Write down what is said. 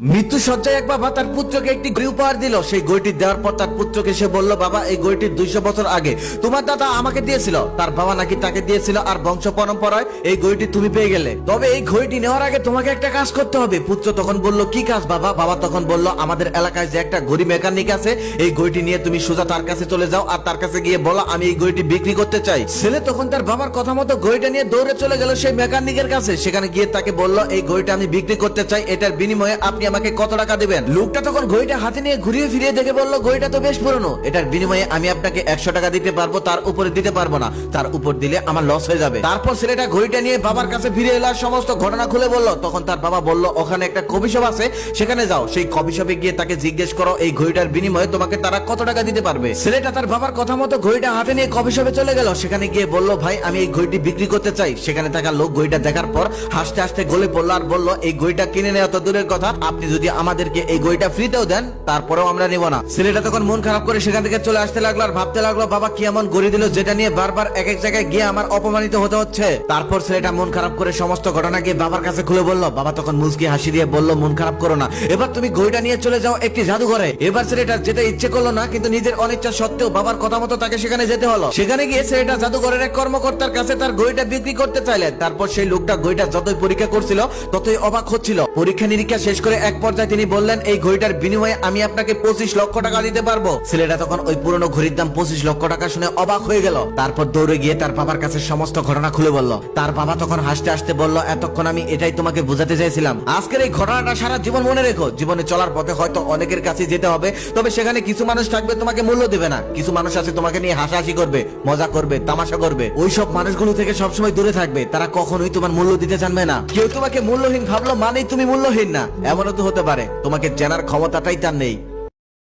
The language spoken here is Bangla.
মৃত্যু সজ্জায় এক বাবা তার পুত্রকে একটি ঘড়ি উপহার দিল। সেই ঘড়িটি দেওয়ার পর তার পুত্রকে সে বলল, বাবা এই ঘড়িটি 200 বছর আগে তোমার দাদা আমাকে দিয়েছিল, তার বাবা নাকি তাকে দিয়েছিল, আর বংশ পরম্পরায় এই ঘড়িটি তুমি পেয়ে গেলে। তবে এই ঘড়িটি নেওয়ার আগে তোমাকে একটা কাজ করতে হবে। পুত্র তখন বলল, কি কাজ বাবা? বাবা তখন বলল, আমাদের এলাকায় যে একটা ঘড়ি মেকানিক আছে, এই ঘড়িটি নিয়ে তুমি সোজা তার কাছে চলে যাও আর তার কাছে গিয়ে বলো আমি এই ঘড়িটি বিক্রি করতে চাই। ছেলে তখন তার বাবার কথা মতো ঘড়িটা নিয়ে দৌড়ে চলে গেল সেই মেকানিকের কাছে। সেখানে গিয়ে তাকে বলল, এই ঘড়িটা আমি বিক্রি করতে চাই, এটার বিনিময়ে আপনি আমাকে কত টাকা দিবেন? লোকটা তখন ঘড়িটা হাতে নিয়ে ঘুরিয়ে ফিরিয়ে দেখে বলল, ঘড়িটা তো বেশ পুরনো, এটার বিনিময়ে আমি আপনাকে 100 টাকা দিতে পারবো, তার উপরে দিতে পারবো না, তার উপর দিলে আমার লস হয়ে যাবে। তারপর ছেলেটা ঘড়িটা নিয়ে বাবার কাছে ফিরে এলো আর সমস্ত ঘটনা খুলে বলল। তখন তার বাবা বলল, ওখানে একটা কফি শপ আছে, সেখানে যাও, সেই কফি শপে গিয়ে তাকে জিজ্ঞেস করো এই ঘড়িটার বিনিময়ে তোমাকে তারা কত টাকা দিতে পারবে। ছেলেটা তার বাবার কথা মতো ঘড়িটা হাতে নিয়ে কফি শপে চলে গেল। সেখানে গিয়ে বলল, ভাই আমি এই ঘড়িটি বিক্রি করতে চাই। সেখানে থাকা লোক ঘড়িটা দেখার পর হাসতে হাসতে গলে পড়লো আর বলল, এই ঘড়িটা কিনে নেওয়া তো দূরের কথা, আপনি যদি আমাদেরকে এই ঘড়িটা ফ্রিতেও দেন তারপরেও আমরা নিব না। ছেলেটা তখন মন খারাপ করে সেখান থেকে চলে আসতে লাগলো আর ভাবতে লাগলো, বাবা কি এমন ঘড়ি দিল যেটা নিয়ে বারবার এক এক জায়গায় গিয়ে আমার অপমানিত হতে হচ্ছে। তারপর ছেলেটা মন খারাপ করে সমস্ত ঘটনা গিয়ে বাবার কাছে খুলে বলল। বাবা তখন মুচকি হাসি দিয়ে বলল, মন খারাপ করো না, এবার তুমি ঘড়িটা নিয়ে চলে যাও একটি জাদুঘরে। এবার ছেলেটা যেতে ইচ্ছে করলো না, কিন্তু নিজের অনিচ্ছা সত্ত্বেও বাবার কথা মতো তাকে সেখানে যেতে হলো। সেখানে গিয়ে ছেলেটা জাদুঘরের এক কর্মকর্তার কাছে তার ঘড়িটা বিক্রি করতে চাইলেন। তারপর সেই লোকটা ঘড়িটা যতই পরীক্ষা করছিল ততই অবাক হচ্ছিল। পরীক্ষা নিরীক্ষা শেষ করে এক পর্যায়ে তিনি বললেন, এই ঘড়িটার বিনিময়ে আমি আপনাকে 25 লক্ষ টাকা দিতে পারবো। ছেলেটা তখন ওই পুরনো ঘড়ির দাম 25 লক্ষ টাকা শুনে অবাক হয়ে গেল। তারপর দৌড়ে গিয়ে তার বাবার কাছে সমস্ত ঘটনা খুলে বলল। তার বাবা তখন হাসতে হাসতে বলল, এতক্ষণ আমি এটাই তোমাকে বোঝাতে চাইছিলাম, আজকের এই ঘটনাটা সারা জীবন মনে রেখো। জীবনে চলার পথে হয়তো অনেকের কাছে যেতে হবে, তবে সেখানে কিছু মানুষ থাকবে তোমাকে মূল্য দেবে না, কিছু মানুষ আছে তোমাকে নিয়ে হাসাহাসি করবে, মজা করবে, তামাশা করবে। ওইসব মানুষগুলো থেকে সবসময় দূরে থাকবে, তারা কখনোই তোমার মূল্য দিতে জানবে না। কেউ তোমাকে মূল্যহীন ভাবলো মানেই তুমি মূল্যহীন না, এমনও তো হতে পারে তোমাকে জানার ক্ষমতাটাই তার নেই।